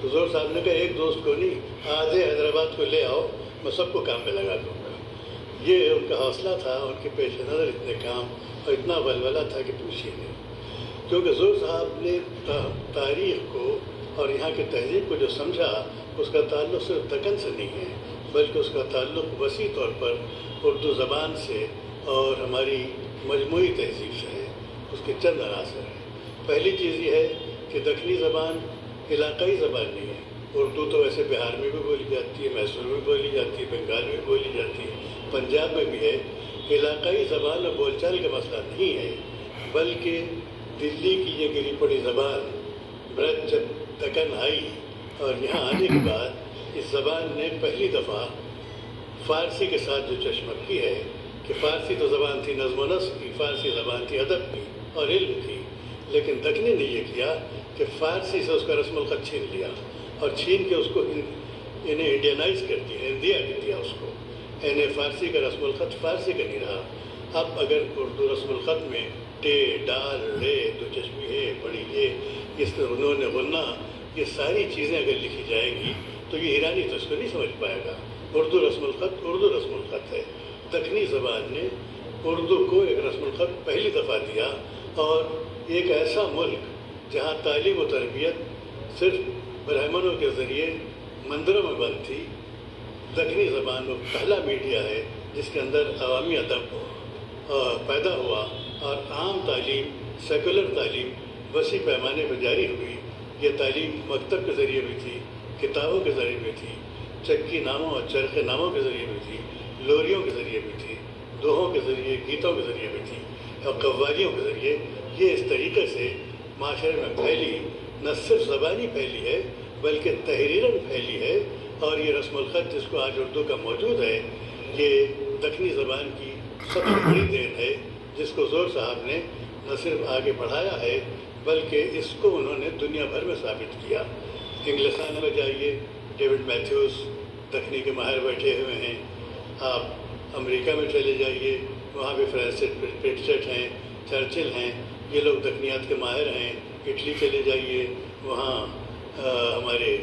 تو زور صاحب نے کہا ایک دوست کو نہیں، آدھے حیدرآباد کو لے آؤ، میں سب کو کام پہ لگا دوں گا۔ یہ ان کا حوصلہ تھا، ان کے پیش نظر اتنے کام اور اتنا ولولہ تھا کہ پوچھیے نہیں۔ کیونکہ زور صاحب نے تاریخ کو اور یہاں کی تہذیب کو جو سمجھا، اس کا تعلق صرف دکن سے نہیں ہے، بلکہ اس کا تعلق وسیع طور پر اردو زبان سے اور ہماری مجموعی تہذیب سے ہے۔ اس کے چند عناصر ہیں۔ پہلی چیز یہ ہے کہ دکنی زبان علاقائی زبان نہیں ہے۔ اردو تو ویسے بہار میں بھی بولی جاتی ہے، میسور میں بولی جاتی ہے، بنگال میں بھی بولی جاتی ہے، پنجاب میں بھی ہے۔ علاقائی زبان اور بول چال کا مسئلہ نہیں ہے، بلکہ دلی کی یہ گری پڑی زبان برج جب دکن آئی اور یہاں آنے کے بعد اس زبان نے پہلی دفعہ فارسی کے ساتھ جو چشمک کی ہے کہ فارسی تو زبان تھی نظم و نسق کی، فارسی زبان تھی ادب کی اور علم کی، لیکن دکنی نے یہ کیا کہ فارسی سے اس کا رسم الخط چھین لیا اور چھین کے اس کو انہیں انڈینائز کر دیا، ہندیا کر دیا اس کو۔ یعنی فارسی کا رسم الخط فارسی کا نہیں رہا۔ اب اگر اردو رسم الخط میں ٹے، ڈال، رے، دو چشمی ہے، بڑی ہے، اس میں انہوں نے غنہ، یہ ساری چیزیں اگر لکھی جائیں گی تو یہ ایرانی تو اس کو نہیں سمجھ پائے گا۔ اردو رسم الخط ہے۔ دکنی زبان نے اردو کو ایک رسم الخط پہلی دفعہ دیا، اور ایک ایسا ملک جہاں تعلیم و تربیت صرف برہمنوں کے ذریعے مندروں میں بند تھی، دکنی زبان وہ پہلا میڈیا ہے جس کے اندر عوامی ادب پیدا ہوا اور عام تعلیم، سیکولر تعلیم وسیع پیمانے پر جاری ہوئی۔ یہ تعلیم مکتب کے ذریعے بھی تھی، کتابوں کے ذریعے بھی تھی، چکی ناموں اور چرخے ناموں کے ذریعے بھی تھی، لوریوں کے ذریعے بھی تھی، دوہوں کے ذریعے، گیتوں کے ذریعے بھی تھی اور قوالیوں کے ذریعے۔ یہ اس طریقے سے معاشرے میں پھیلی، نہ صرف زبانی پھیلی ہے بلکہ تحریراً پھیلی ہے، اور یہ رسم الخط جس کو آج اردو کا موجود ہے، یہ دکنی زبان کی سب سے بڑی دین ہے، جس کو زور صاحب نے نہ صرف آگے بڑھایا ہے بلکہ اس کو انہوں نے دنیا بھر میں ثابت کیا۔ انگلستان میں جائیے، ڈیوڈ میتھیوز دکنی کے ماہر بیٹھے ہوئے ہیں۔ آپ امریکہ میں چلے جائیے، وہاں بھی فرانسس پریٹسٹ ہیں، چرچل ہیں، یہ لوگ دکنیات کے ماہر ہیں۔ اٹلی چلے جائیے، وہاں ہمارے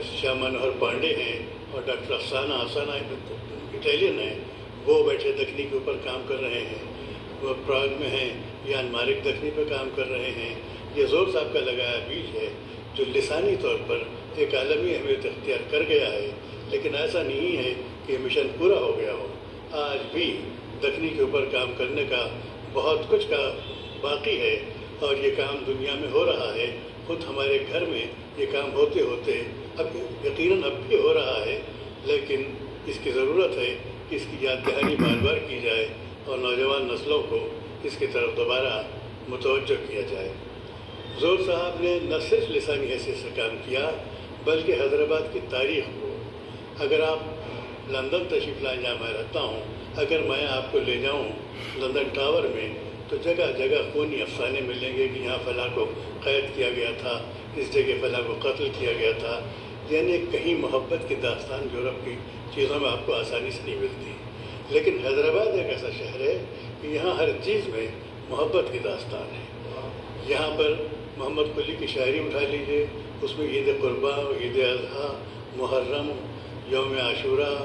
شیام منوہر پانڈے ہیں اور ڈاکٹر افسانہ اٹیلین ہیں، وہ بیٹھے دکنی کے اوپر کام کر رہے ہیں۔ وہ پراگ میں ہیں، یان مارک دکنی پہ کام کر رہے ہیں۔ یہ زور صاحب کا لگایا بیج ہے جو لسانی طور پر ایک عالمی اہمیت اختیار کر گیا ہے، لیکن ایسا نہیں ہے کہ مشن پورا ہو گیا ہو۔ آج بھی دکنی کے اوپر کام کرنے کا بہت کچھ کا باقی ہے، اور یہ کام دنیا میں ہو رہا ہے۔ خود ہمارے گھر میں یہ کام ہوتے ہوتے اب یقیناً اب بھی ہو رہا ہے، لیکن اس کی ضرورت ہے کہ اس کی یاد دہانی بار بار کی جائے اور نوجوان نسلوں کو اس کی طرف دوبارہ متوجہ کیا جائے۔ زور صاحب نے نہ صرف لسانی حیثیت سے کام کیا بلکہ حیدرآباد کی تاریخ کو، اگر آپ لندن تشریف لائیں جہاں میں رہتا ہوں، اگر میں آپ کو لے جاؤں لندن ٹاور میں تو جگہ جگہ خونی افسانے ملیں گے کہ یہاں فلاں کو قید کیا گیا تھا، اس جگہ فلاں کو قتل کیا گیا تھا۔ یعنی کہیں محبت کی داستان یورپ کی چیزوں میں آپ کو آسانی سے نہیں ملتی، لیکن حیدرآباد ایک ایسا شہر ہے کہ یہاں ہر چیز میں محبت کی داستان ہے۔ یہاں پر محمد قلی کی شاعری اٹھا لیجیے، اس میں عید قرباں، عید اضحیٰ، محرم، یوم عاشوراء،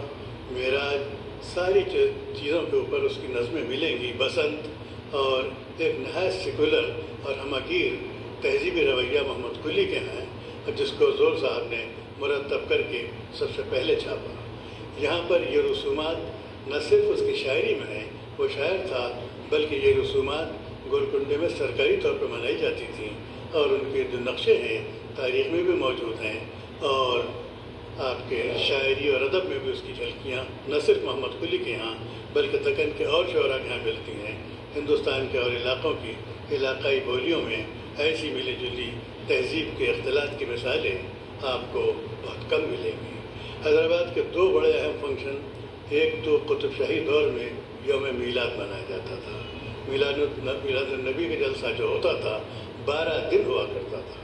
معراج، ساری چیزوں کے اوپر اس کی نظمیں ملیں گی۔ بسنت، اور ایک نہایت سیکولر اور ہمگیر تہذیبی رویہ محمد قلی کے ہیں، جس کو زور صاحب نے مرتب کر کے سب سے پہلے چھاپا۔ یہاں پر یہ رسومات نہ صرف اس کی شاعری میں ہیں، وہ شاعر تھا، بلکہ یہ رسومات گولکنڈے میں سرکاری طور پر منائی جاتی تھیں، اور ان کے جو نقشے ہیں تاریخ میں بھی موجود ہیں، اور آپ کے شاعری اور ادب میں بھی اس کی جھلکیاں نہ صرف محمد قلی کے یہاں بلکہ دکن کے اور شعراء کے یہاں ملتی ہیں۔ ہندوستان کے اور علاقوں کی علاقائی بولیوں میں ایسی ملی جلی تہذیب کے اختلاط کی مثالیں آپ کو بہت کم ملیں گی۔ حیدرآباد کے دو بڑے اہم فنکشن، ایک تو قطب شاہی دور میں یوم میلاد منایا جاتا تھا۔ میلاد النبی کا جلسہ جو ہوتا تھا 12 دن ہوا کرتا تھا،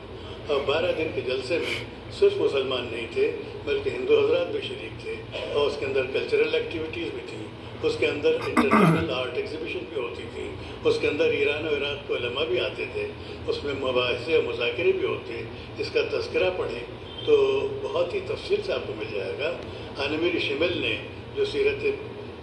اور 12 دن کے جلسے میں صرف مسلمان نہیں تھے بلکہ ہندو حضرات بھی شریک تھے، اور اس کے اندر کلچرل ایکٹیویٹیز بھی تھیں، اس کے اندر انٹرنیشنل آرٹ ایگزیبیشن بھی ہوتی تھی، اس کے اندر ایران و عراق کے علماء بھی آتے تھے، اس میں مباحثے اور مذاکرے بھی ہوتے. اس کا تذکرہ پڑھیں تو بہت ہی تفصیل سے آپ کو مل جائے گا. امیر شمل نے جو سیرت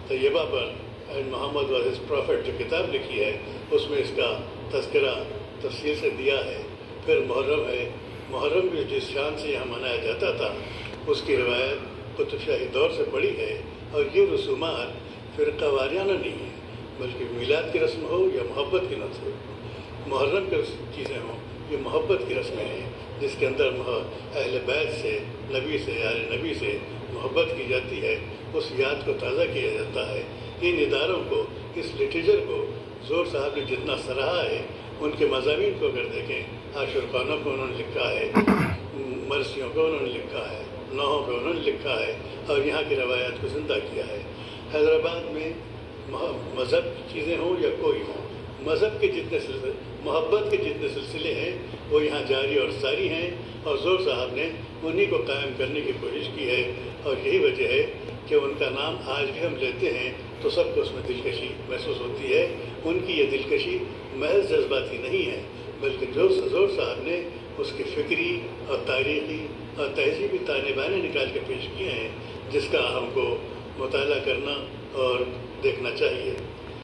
طیبہ پر and Muhammad was his prophet جو کتاب لکھی ہے، اس میں اس کا تذکرہ تفصیل سے دیا ہے. پھر محرم ہے، محرم بھی جس شان سے یہاں منایا جاتا تھا اس کی روایت قطب شاہی دور سے پڑی ہے. اور یہ رسومات فرقہ وارانہ نہیں ہیں، بلکہ میلاد کی رسم ہو یا محبت کی رسم ہو، محرم کی چیزیں ہوں، یہ محبت کی رسمیں ہیں جس کے اندر اہل بیت سے، نبی سے، آل نبی سے محبت کی جاتی ہے، اس یاد کو تازہ کیا جاتا ہے. ان اداروں کو، اس لٹریچر کو زور صاحب نے جتنا سراہا ہے، ان کے مضامین کو اگر دیکھیں، عاشورخانوں کو انہوں نے لکھا ہے، مرثیوں کو انہوں نے لکھا ہے، نوحوں کو انہوں نے لکھا ہے، اور یہاں کی روایات کو زندہ کیا ہے. حیدرآباد میں مذہب کی چیزیں ہوں یا کوئی ہوں، مذہب کے جتنے سلسلے، محبت کے جتنے سلسلے ہیں وہ یہاں جاری اور ساری ہیں، اور زور صاحب نے انہی کو قائم کرنے کی کوشش کی ہے. اور یہی وجہ ہے کہ ان کا نام آج بھی ہم لیتے ہیں تو سب کو اس میں دلکشی محسوس ہوتی ہے. ان کی یہ دلکشی محض جذباتی نہیں ہے، بلکہ جو زور صاحب نے اس کی فکری اور تاریخی اور تہذیبی تانے بانے نکال کے پیش کیے ہیں، جس کا ہم کو مطالعہ کرنا اور دیکھنا چاہیے.